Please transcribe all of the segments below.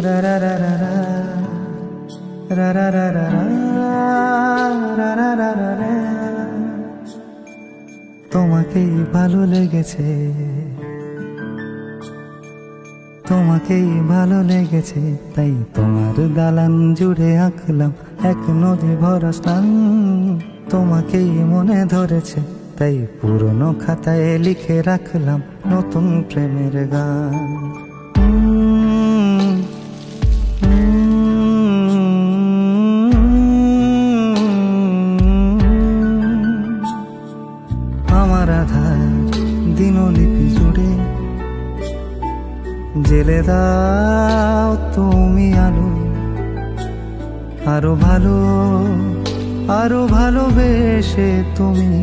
রা রা রা রা রা রা রা রা রা রা রা রা রা রা। তোমাকেই ভালো লেগেছে, তোমাকেই ভালো লেগেছে, তাই তোমার দালান জুড়ে আঁকলাম এক নদী ভরা স্থান। তোমাকেই মনে ধরেছে, তাই পুরনো খাতায় লিখে রাখলাম নতুন প্রেমের গান। আমার আধার দিনলিপি জুড়ে জেলে দাও তুমি আলো, আরো ভালো আরো ভালোবেসে তুমি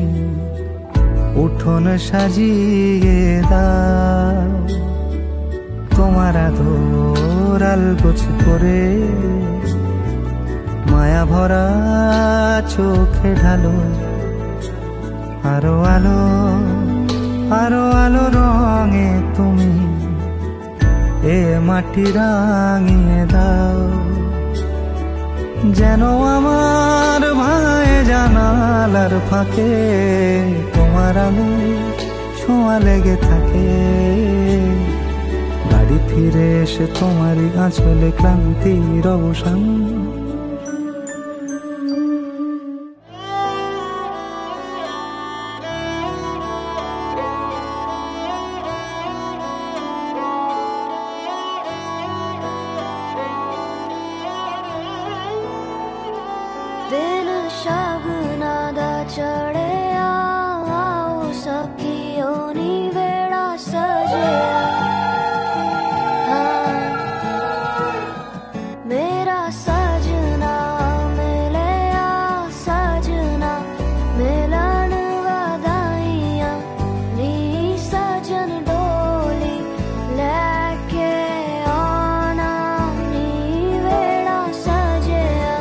উঠোন সাজিয়ে দাও। তোমার আদর আলগোছ করে মায়া ভরা চোখে ঢালো, আরো আলো আরো আলো রঙে তুমি এ মাটি রাঙিয়ে দাও। যেন আমার ভাই জানালার ফাঁকে তোমার আলো ছোঁয়া লেগে থাকে। বাড়ি ফিরে এসে তোমারই আঁচলে ক্লান্তির অবসান। दिन शगुना दा चढ़िया आओ सखियो नी वेड़ा सजिया। हाँ मेरा सजना मिलया सजना मिलन वधाइया नी सजन डोली लेके आना नी वेड़ा सजिया।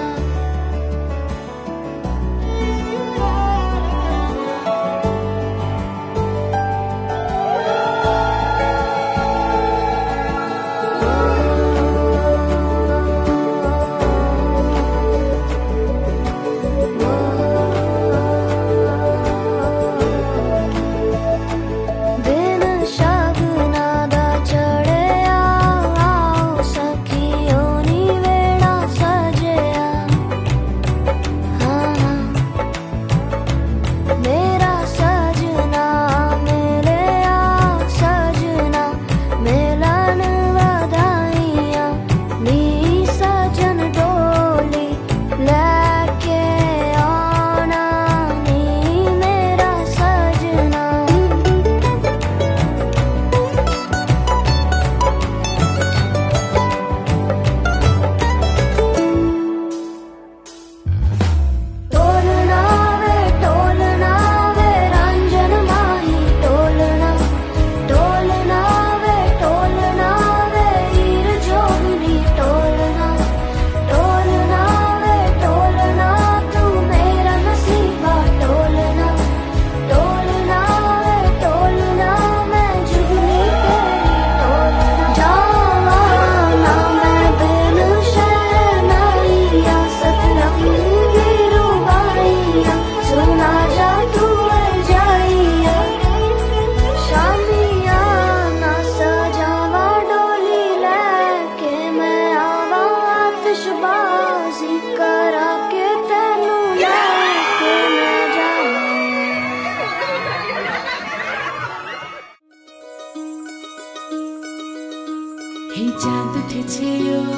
চাঁদ উঠেছে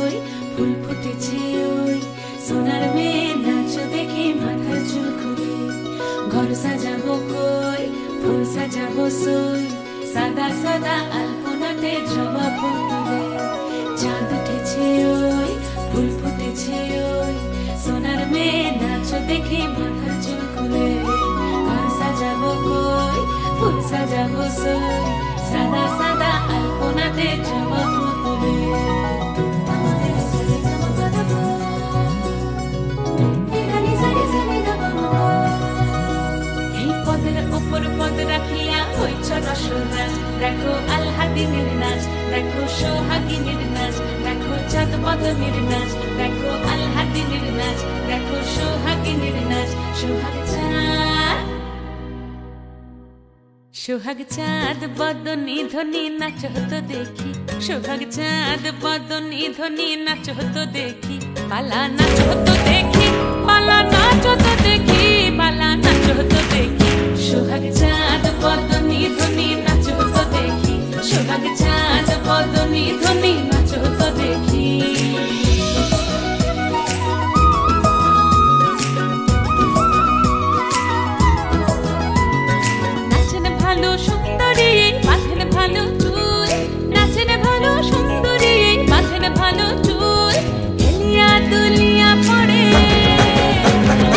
ওই ফুল ফুটেছে ওই সোনার মেয়ে নাচো দেখে মাথার চুল খুলে ঘর সাজাবো কই ফুল সাজাবো সই সাদা সাদা আলপনাতে জবা ফুল তুলে চাঁদ উঠেছে ওই ফুল ফুটেছে ওই সোনার মেয়ে নাচো দেখে মাথার চুল খুলে ঘর সাজাবো কই ফুল সাজাবো সই সাদা সাদা আলপনাতে জবা ফুল তুলে এই পদের উপর পদ রাখিয়া হইছ রসরাজ দেখো আল্লাদিনের নাচ দেখো সোহাগিনীর নাচ দেখো চাঁদ বদনের নাচ, দেখো আলহাদিনের নাচ, দেখো সোহাগিনীর নাচ। সোহাগ চাঁদ বদনী ধ্বনি নাচ হতো দেখি, সোহাগ চাঁদ বদনী ধ্বনি নাচ হতো দেখি, পালা নাচ হতো দেখি, পালা নাচ হতো দেখি, পালা নাচ হতো দেখি। সোহাগ চাঁদ বদনী ধ্বনি নাচ হতো দেখি, সোহাগ চাঁদ বদনী ধ্বনি নাচ হতো দেখি। নাচেন ভালো সুন্দরী বাঁধেন ভালো চুল, নাচেন ভালো সুন্দরী বাঁধেন ভালো চুল, হেলিয়া দুলিয়া পড়ে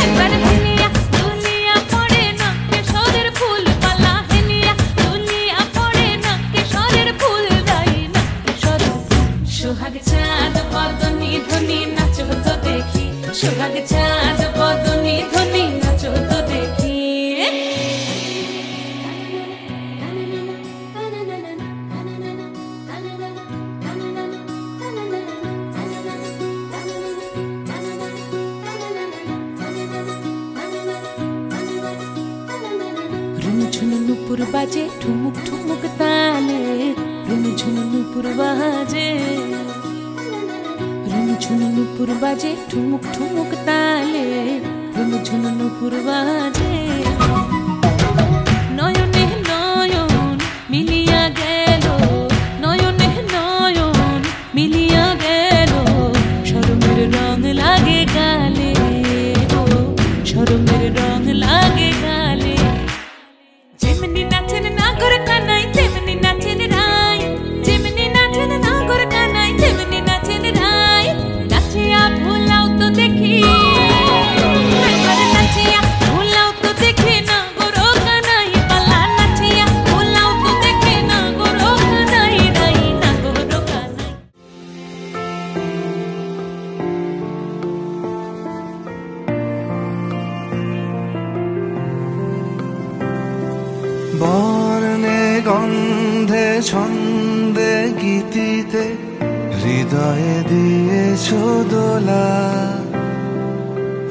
একবার হেলিয়া দুলিয়া পড়ে না কেশরের ফুল পালা, হেলিয়া দুলিয়া পড়ে না কেশরের ফুল দাই না কেশরের ফুল। সোহাগ চাঁদ বদনী ধ্বনি নাচ হতো দেখি, সোহাগ চাঁদ বদনী ধ্বনি নাচ হতো দেখি। ঝুনু নুপুর বাজে ঠুমুক ঠুমুক তালে, ঝুনু নুপুর বাজে, ঝুনু নুপুর বাজে ঠুমুক ঠুমুক তালে, ঝুনু নুপুর বাজে। নয়নে নয়ন মিলিয়া গেল, নয়নে নয়ন মিলিয়া গেল, শরমের রং লাগে গালে, ও শরমের রং লাগে গালে। যেমনি নাচেন নাগর কানাই তেমনি নাচেন রাই, যেমনি নাচেন নাগর কানাই তেমনি নাচেন রাই, নাচিয়া ভুলাও তো দেখি, একবার নাচিয়া ভুলাও তো দেখি নাগর কানাই পালা, নাচিয়া ভুলাও তো দেখি নাগর কানাই রাই, নাগর কানাই। বর্ণে গন্ধে ছন্দে গীতিতে হৃদয়ে দিয়েছ দোলা,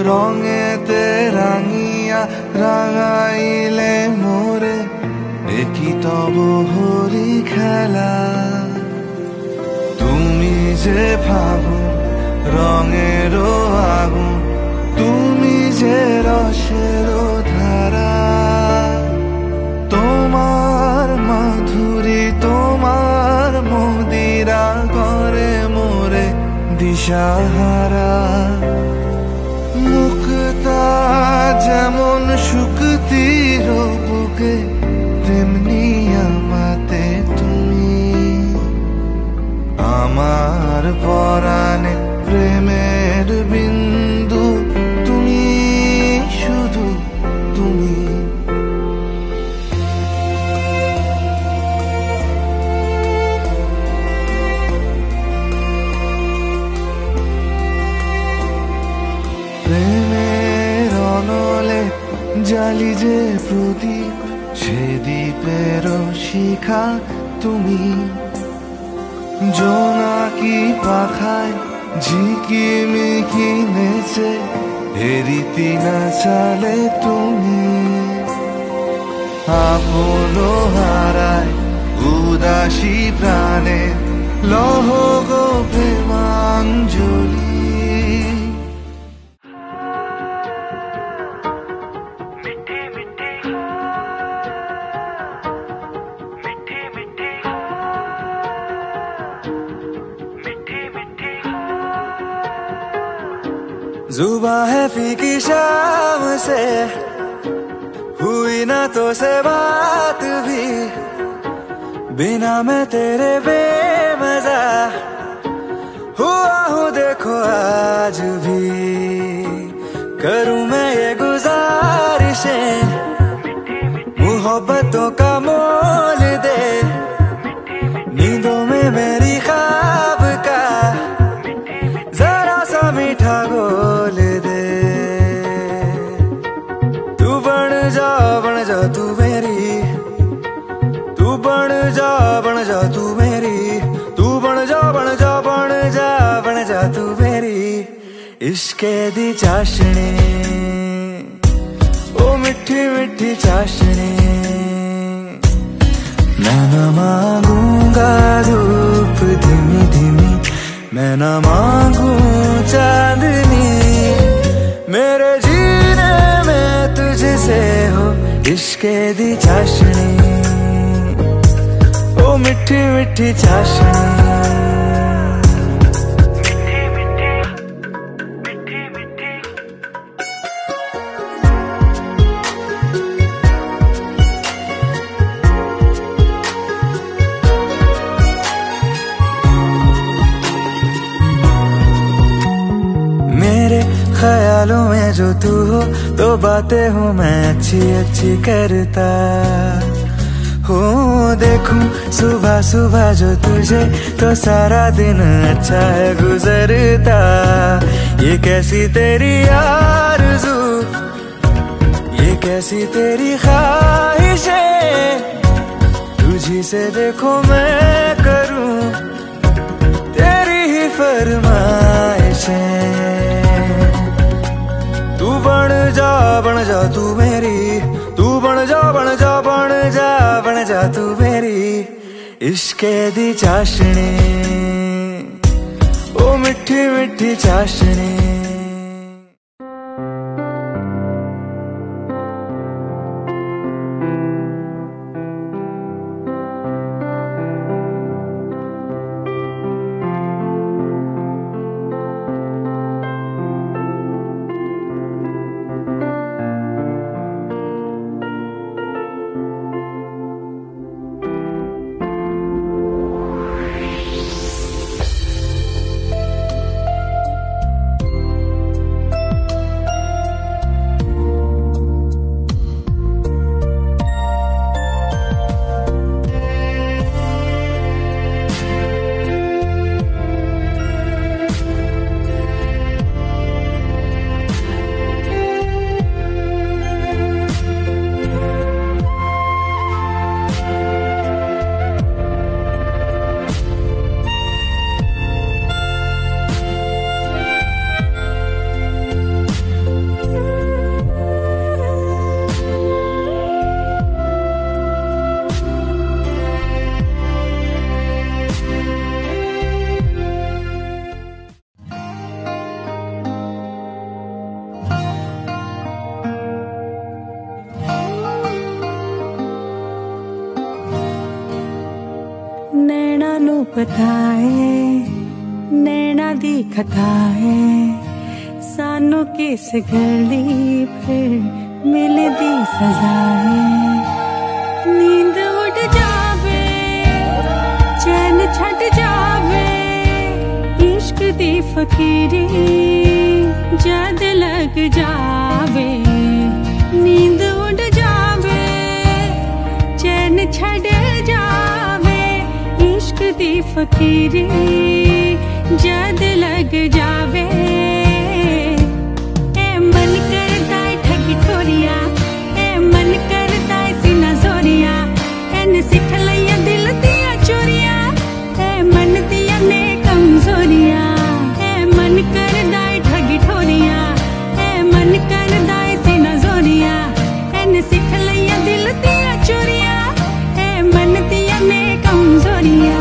রঙেতে রাঙিয়া রাঙাইলে মোরে একই তব হরি খেলা। তুমি যে ফাগুন রঙেরও আগুন, তুমি যে রসেরও ধারা, তোমার মাধুরী তোমার মদিরা করে মোরে দিশাহারা। মুক্তা যেমন শুকতির বুকে, তেমনি আমাতে তুমি, আমার পরাণে প্রেমের বিন্দু তুমি, শুধু তুমি। প্রেমের অনলে জালি যে প্রদীপ, সে দ্বীপের শিখা তুমি, জোনাকি পাখায় ঝিকিমিকি নেচে হেরিতি না চালে তুমি, আপন হারায় উদাসী প্রাণে লহ গো প্রেমাঞ্জলি। जुबां है फीकी शाम से, हुई ना तो से बात भी, बिना मैं तेरे बेमजा हुआ हूँ देखो आज भी। करूँ मैं ये गुजारिशें, मोहब्बतों का मोल दे, नींदों में मेरी ख्वाब का जरा सा मीठा घोल दे। तू बन जा तू मेरी, तू बन जा तू मेरी, तू बन जा इश्के दी चाशनी ओ मिठी मिठी चाशनी मैं न मांगूंगा धूप धीमी धीमी मैं न मांगू चांदनी मेरे जीने में तुझसे हो इश्के दी चाशनी ओ मिठी मिठी चाशनी ख्यालों में जो तू हो तो बातें हूँ मैं अच्छी अच्छी करता हूँ देखूं सुबह सुबह जो तुझे तो सारा दिन अच्छा है गुजरता ये कैसी तेरी आरज़ू ये कैसी तेरी ख्वाहिशें तुझी से देखो मैं करूँ तेरी ही फरमाइशें तू बन जा तू मेरी तू बन जा तू मेरी इश्के दी चाशनी ओ मिठी मिठी चाशनी पताए नैना दी खताए सानू किस गली फिर मिलदी सजाए नींद उड़ जावे चैन छट जावे इश्क दी फकीरी जद लग जावे नींद उड़ जावे चैन छट जावे इश्क दी फकीरी जद लग जावे ए मन करदा ठगी ठोरिया ए मन करदा सीना जोरिया एन सिख लिया दिल दिया चोरिया ए मन दिया ने कमजोरिया ए मन करदा ठगी ठोरिया ए मन करदा सीना जोरिया एन सिख लिया दिल दिया चोरिया ए मन दिया ने कमजोरिया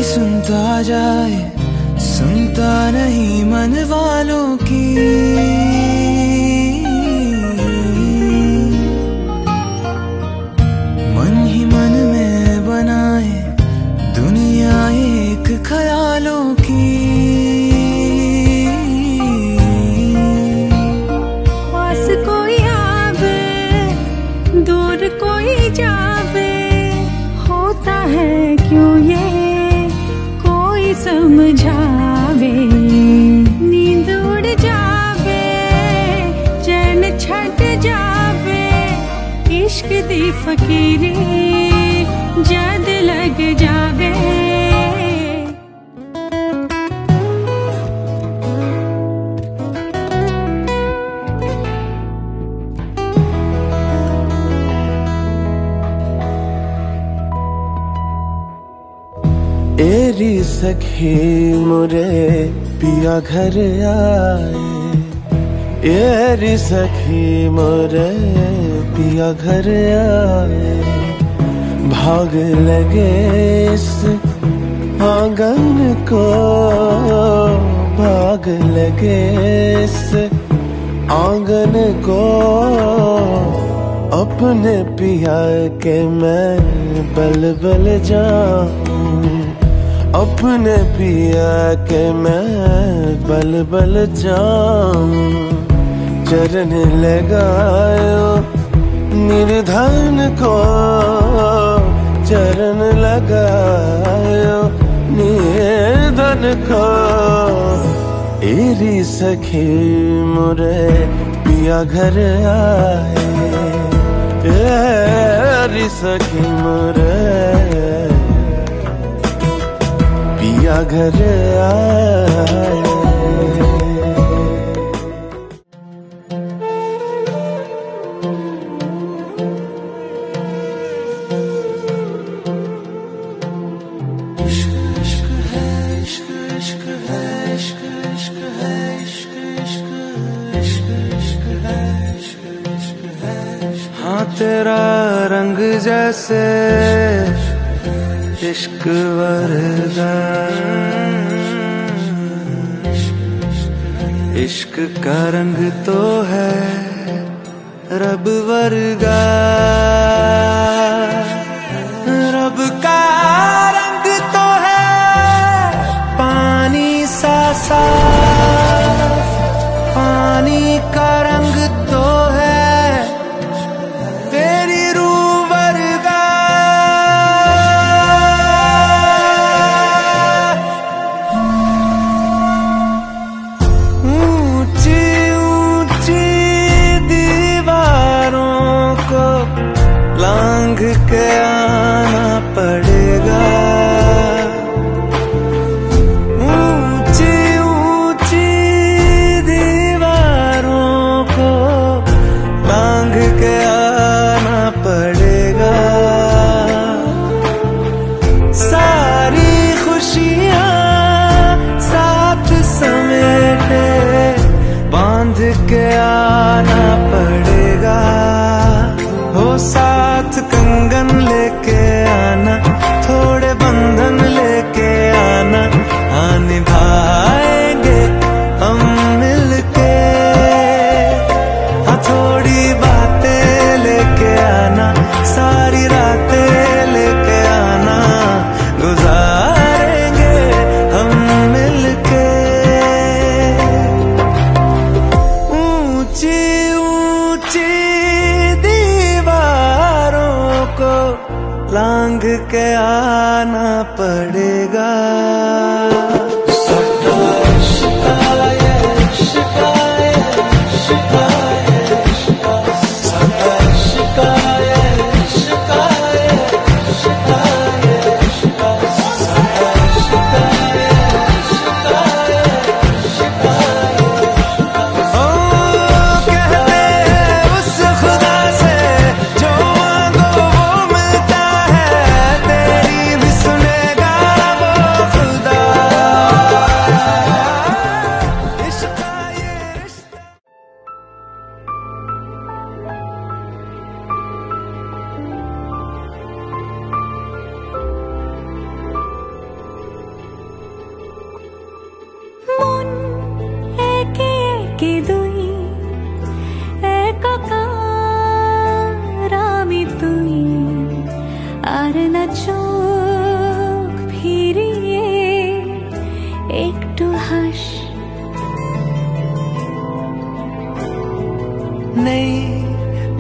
सुनता जाए सुनता नहीं मन वालों की मन ही मन में बनाए दुनिया एक ख्यालों की पास कोई आवे दूर कोई जावे होता है क्यों ये समझावे नींद उड़ जावे चैन छट जावे इश्क दी फकीरी जद लग जावे। एरी सखी मुरे पिया घर आए, एरी सखी मोरे पिया घर आए। भाग लगे इस आंगन को, भाग लगे इस आंगन को। अपने पिया के मैं बल बल जाऊं, अपने पिया के मैं बल बल जाऊं। चरण लगायो निर्धन को, चरण लगायो निर्धन को। एरी सखी मुरे पिया घर आए, एरी सखी मुरे पिया घर आए। हाँ तेरा रंग जैसे इश्क वर्गा, इश्क का रंग तो है रब वर्गा। रब का रंग तो है पानी सा साफ, पानी का रंग तो है तेरी रूह वर्गा। ऊंची ऊंची दीवारों को लांघ के आना पड़ेगा, ऊंची ऊंची दीवारों को लांघ के आना पड़ेगा। सारी खुशियाँ साथ समेटे बांध के आना पड़ेगा। हो साथ कंगन लेके आना, थोड़े बंधन लेके आना। हाँ निभाएंगे हम मिलके, हाँ थोड़ी बातें लेके आना, सारी रातें लेके आना। गुजारेंगे हम मिलके। ऊंची ऊंची दीवारों को लांघ के आना पड़ेगा।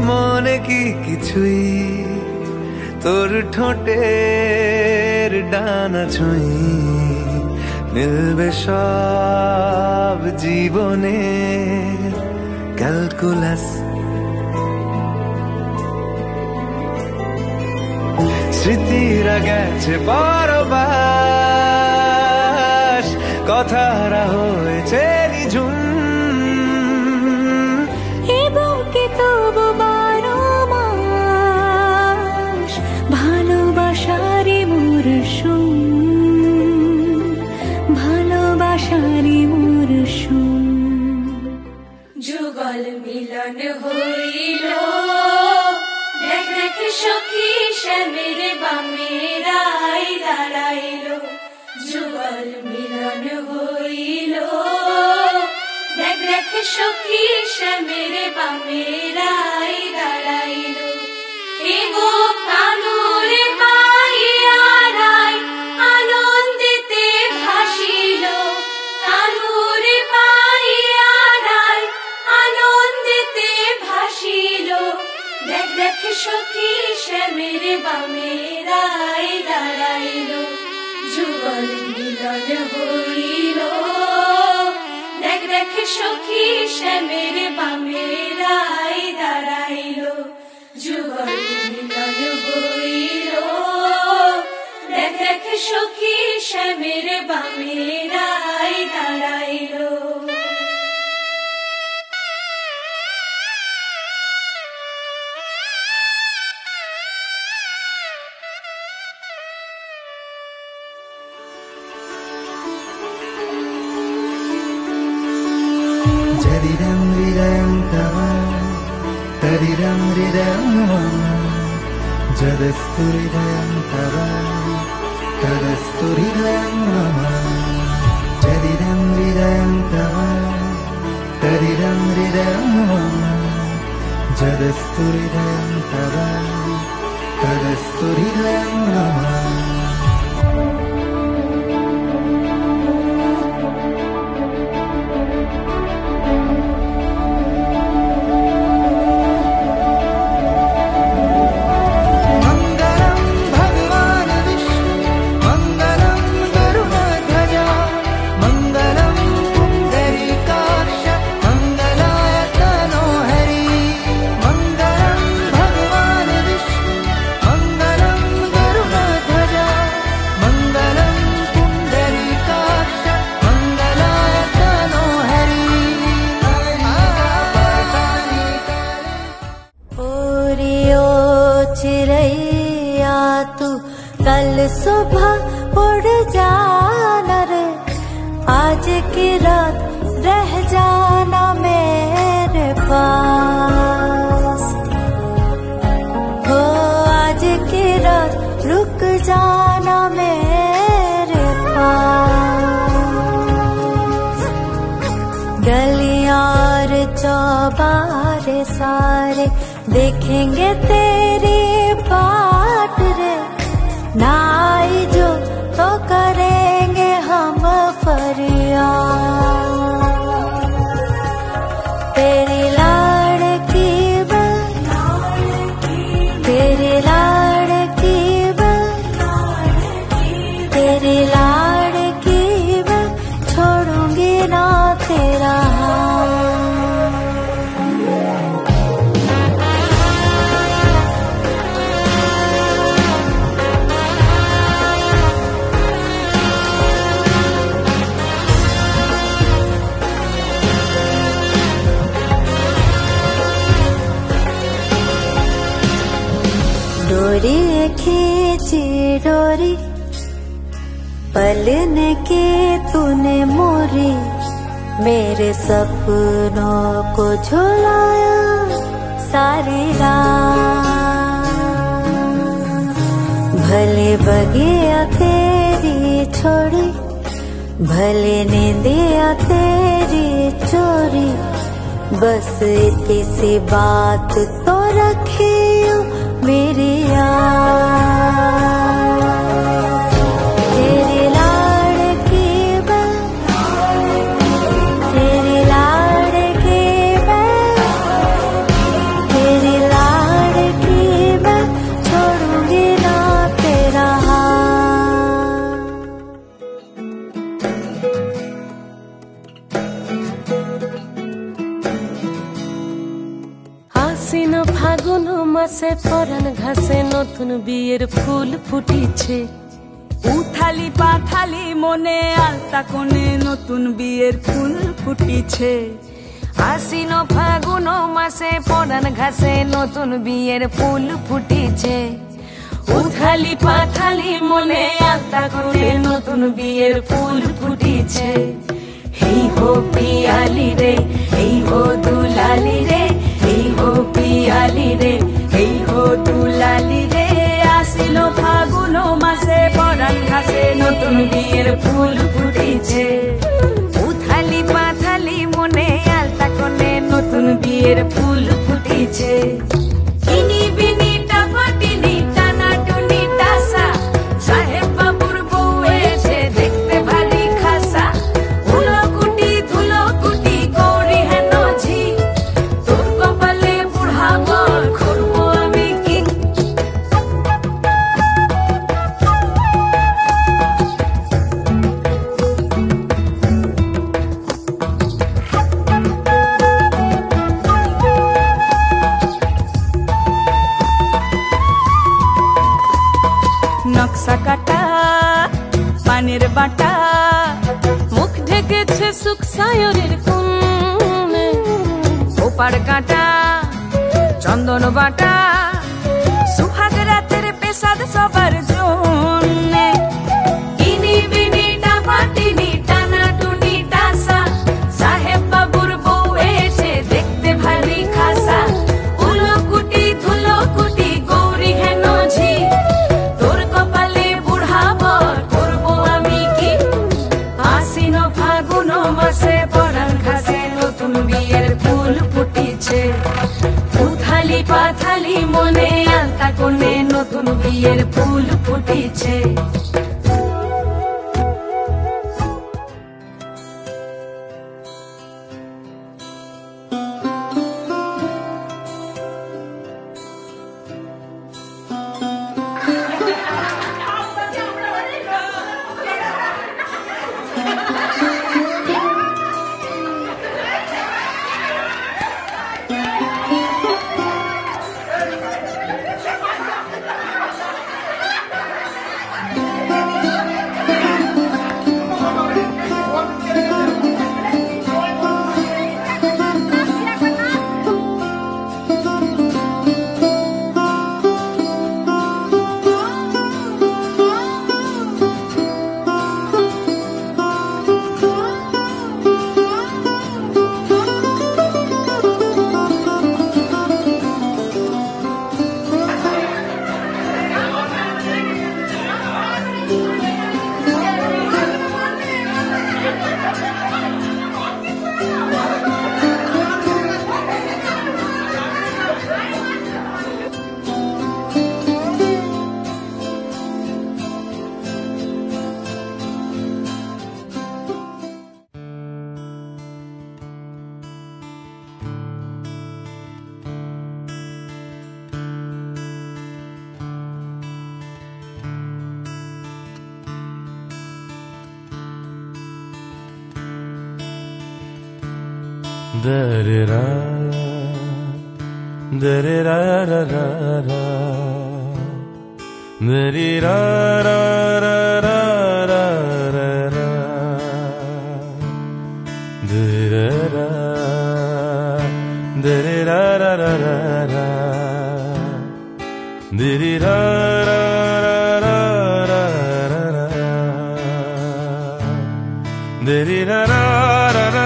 মনে কি কিছুই তোর ঠোঁটের ডানা ছুঁই মিলবে সব জীবনের ক্যালকুলাস স্মৃতিরা গেছে পরবাস, কথারা হয়েছে নিঝুম। বুকে তবু 12 মাস ভালোবাসারি মরশুম, ভালোবাসারি মরশুম। যুগল মিলন হইল, দেখ দেখ সখী শ্যামের বামের আই দাঁড়াইল। যুগল মিলন হইল, দেখ দেখ সখী শ্যামের বামের আই দাঁড়াইল। এগো কানুরে পাইয়ারাই আনন্দেতে ভাসিল, কানুরে পাইয়ারাই আনন্দেতে ভাসিল। দেখ দেখ সখী শ্যামের বামের আই দাঁড়াইল। যুগল মিলন হইল, দেখ দেখ সখী শ্যামের বামের আই দাঁড়াইল। যুগল মিলন হইল, দেখ দেখ সখী শ্যামের বামের I দাঁড়াইল। Jadiram ridam tava, tadiram ridam mama, jadastu ridam tava, tadastu ridam mama. Jadiram ridam tava, tadiram ridam mama, jadastu ridam tava, tadastu ridam mama. कल सुबह उड़ जाना रे, आज की रात रह जाना मेरे पास। हो आज की रात रुक जाना मेरे पास। गलियां और चौबारे सारे देखेंगे तेरी बाट रे, ना आई जो तो करेंगे हम फरियाद। तेरी लाड़की बन, तेरी लाड़की बन, तेरी लाड़की बन, छोड़ूंगी ना तेरा हाथ। डोरी खींची डोरी, पलने की तूने मोरी, मेरे सपनों को झुलाया सारी रात। भले बगिया तेरी छोड़ी, भले नींदिया तेरी चोरी, बस इतनी सी बात तो रखियो मेरी याद। तेरी लाड़की बन, तेरी लाड़की बन, तेरी लाड़की बन, छोड़ूंगी ना तेरा हाथ। आसिन फागुन मास মাসে পরান ঘাসে নতুন বিয়ের ফুল ফুটিছে। উথালি পাথালি মনে আলতা কোণে নতুন বিয়ের ফুল ফুটিছে। আশ্বিন ফাগুন মাসে পরান ঘাসে নতুন বিয়ের ফুল ফুটিছে। উথালি পাথালি মনে আলতা কোণে নতুন বিয়ের ফুল ফুটিছে। হেই হো পিয়ালি রে, হেই হো দুলালি রে, হেই হো পিয়ালি রে, হেই হো দুলালি রে। আসিল ফাগুন মাসে পরান ঘাসে নতুন বিয়ের ফুল ফুটিছে। উথালি পাথালি মনে আলতা কোণে নতুন বিয়ের ফুল ফুটিছে। ইনি বিনি টাপাটিনি টানা টুনি টাসা, সাহেব বাবুর বউ এসে দেখতে ভারী খাসা। ধুলো কুটি গৌরী হেন ঝি, তোর কপালে বুড়া বল করবো আমি কি। নকশা কাটা পানের বাটা, মুখ ঢেকেছে সুখ সায়রের কোণে। ওপার কাটা চন্দন বাটা, সুহাগ রাতের পেশাদ সবার জন্যে। ইনি বিনি টাপাটিনি টানা টুনি টাসা, সাহেব বাবুর বউ এসে দেখতে ভারী খাসা। ধুলো কুটি গৌরী হেন ঝি, তোর কপালে বুড়া বর করবো আমি কি। আশ্বিন ফাগুন মাসে পরান ঘাসে নতুন বিয়ের ফুল ফুটিছে। উথালি পাথালি মনে আলতা কোণে নতুন বিয়ের ফুল ফুটিছে। Da-da-da, da-da-da-da-da-da, da-da-da-da-da-da-da, da-da-da, da-da-da-da-da-da, da-da-da-da-da-da, da-da-da-da-da-da.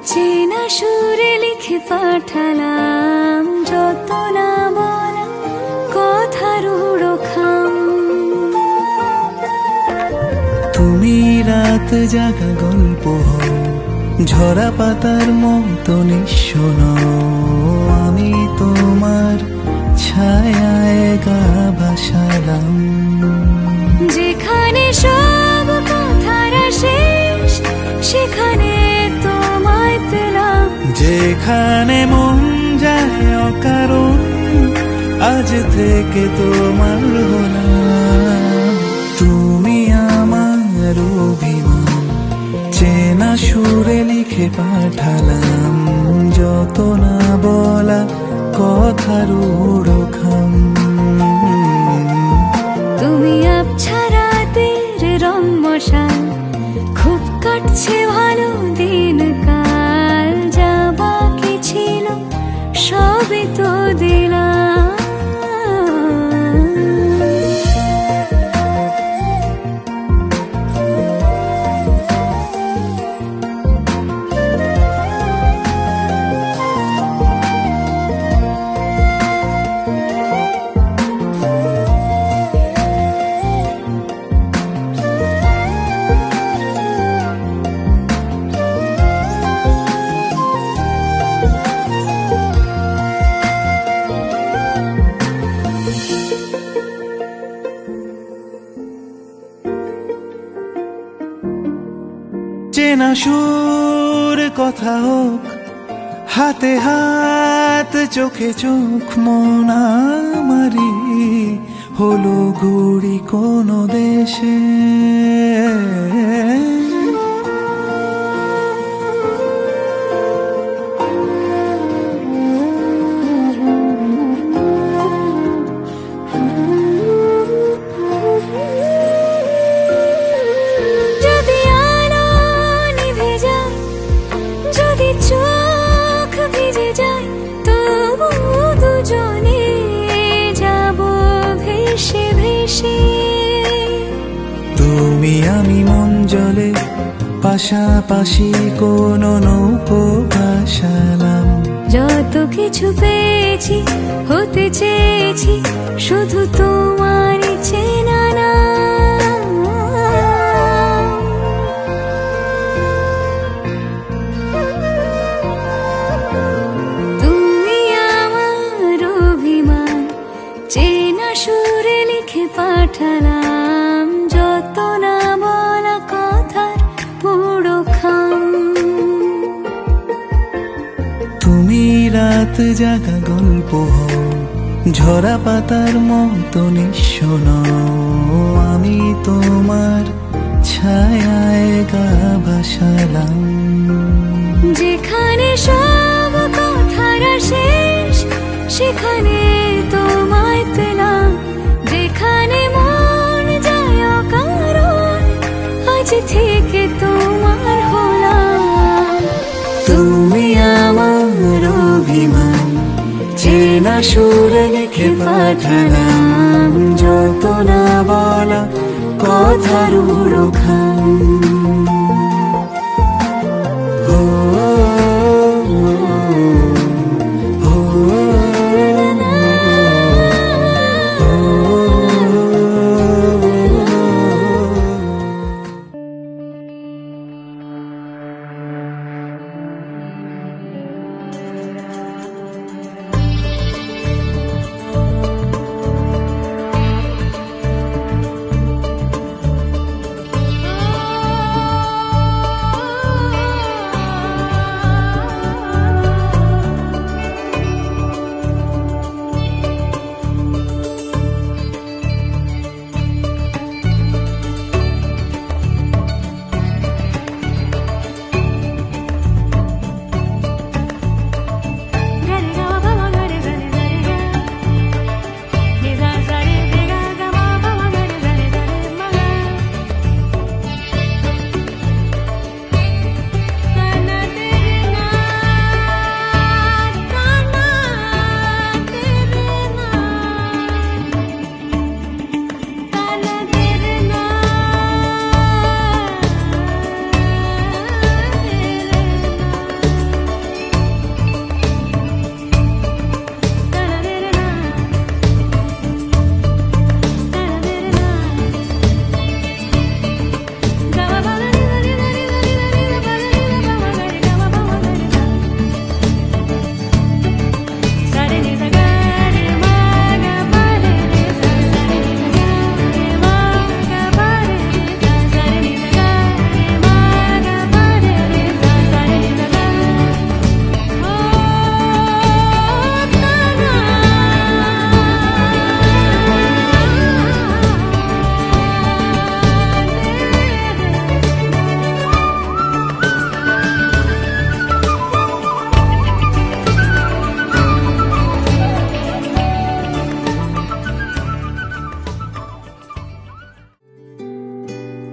চেনা সুরে লিখে পাঠালাম যত না তুমি রাত জাগা গল্প হও, ঝরা পাতার মতো নিঃস্ব নও। আমি তোমার ছায়ায় গা ভাসালাম, যেখানে সব কথার শেষ সেখানে তোমায় পেলাম। যেখানে মন যায় অকারণ আজ থেকে তোমার হলাম। তুমি আমার অভিমান চেনা সুরে লিখে পাঠালাম, যত না বলা কথার উড়োখাম। তুমি আবছা রাতের রম্যশাল, খুব কাটছে ভালো দিন কাল। যা বাকি ছিল সবই তো দিলাম। চেনা সুর কথা হোক, হাতে হাত চোখে চোখ, মন আমারি হলো ঘুড়ি কোনো দেশে। চোখ ভিজে যায় তবু দুজনে যাব ভেসে ভেসে। তুমি আমি মন জলে পাশাপাশি কোন নৌকো ভাসালাম। যত কিছু পেয়েছি হতে চেয়েছি শুধু তোমারই চেনা না। চেনা সুরে লিখে পাঠালাম, যত না বলা কথার পুরো খাম। তুমি রাত জাগা গল্প হও, ঝরা পাতার মতো নিঃস্ব নও। আমি তোমার ছায়ায় গা ভাসালাম, যেখানে সব কথার শেষ সেখানে তোমায় পেলাম। যেখানে মন যায় অকারণ আজ থেকে তোমার হলাম। তুমি আমার অভিমান চেনা সুরে লিখে পাঠালাম, যত না বলা কথার উড়োখাম।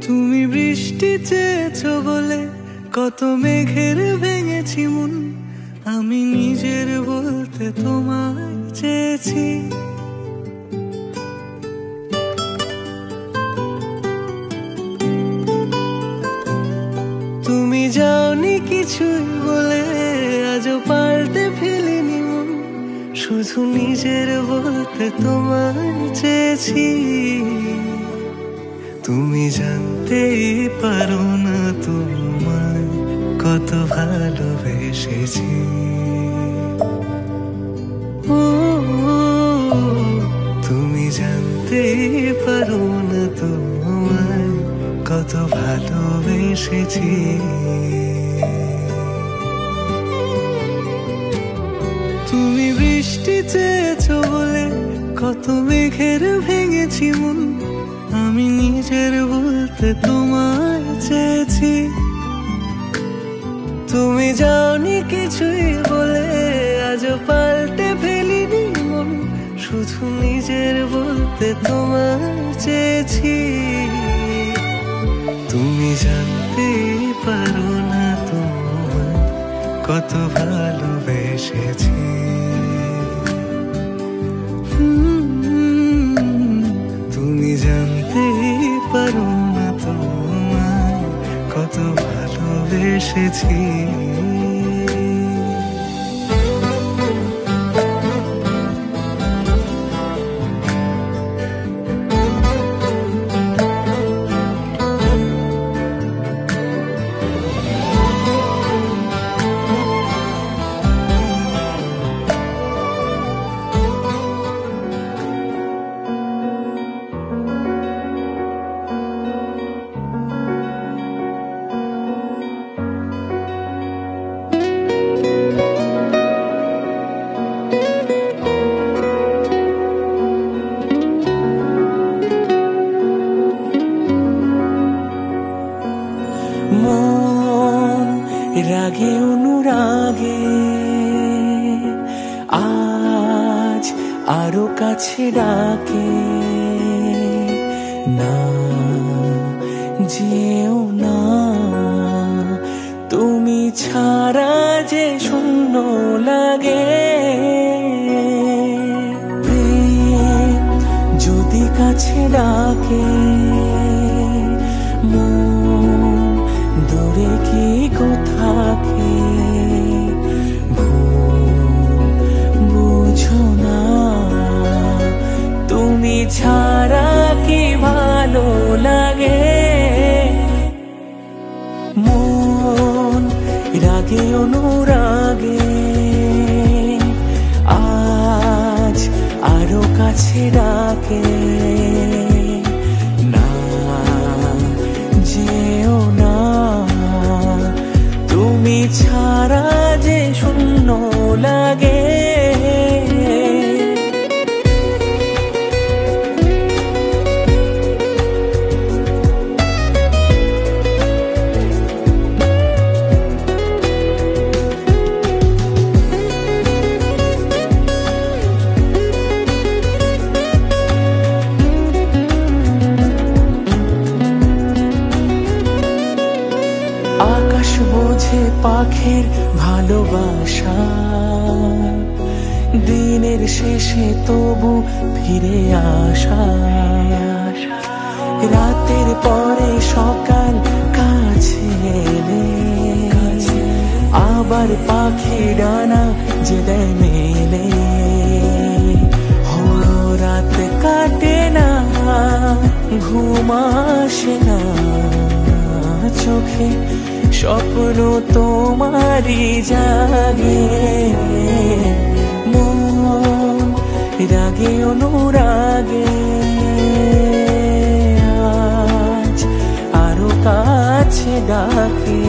তুমি বৃষ্টি চেয়েছো বলে কত মেঘের ভেঙেছি মন, আমি নিজের বলতে তোমায় চেয়েছি। তুমি যাওনি কিছুই বলে আজও পাল্টে ফেলিনি মন, শুধু নিজের বলতে তোমায় চেয়েছি। তুমি জানতেই পারো না তোমায় কত ভালোবেসেছি। ও তুমি জানতেই পারো না তোমায় কত ভালোবেসেছি। তুমি বৃষ্টি চেয়েছো বলে কত মেঘের ভেঙেছি মন, আমি নিজের বলতে তোমায় চেয়েছি। তুমি যাওনি কিছুই বলে আজও পাল্টে ফেলিনি মন, শুধু নিজের বলতে তোমায় চেয়েছি। তুমি জানতেই পারো না তোমায় কত ভালোবেসেছি। তুমি জানতেই পারো না তোমায় কত ভালোবেসেছি। মন রাগে অনুরাগে আজ আরো কাছে ডাকে, না যেও না তুমি ছাড়া যে শূন্য লাগে। প্রেম যদি কাছে ডাকে দূরে কি কোথাকে বুঝো না তুমি ছাড়া কি ভালো লাগে। মন রাগে অনুরাগে আজ আরো কাছে ডাকে, না যেও না তুমি ছাড়া যে শূন্য লাগে। আকাশ বোঝে পাখির ভালোবাসা, দিনের শেষে তবু ফিরে আসা। রাতের পরে সকাল কাছে এলে আবার পাখি ডানা যে দেয় মেলে। রাত কাটে না ঘুম আসে না চোখে, স্বপ্ন তোমারই জাগে। মন রাগে অনুরাগে আজ আরো কাছে ডাকে,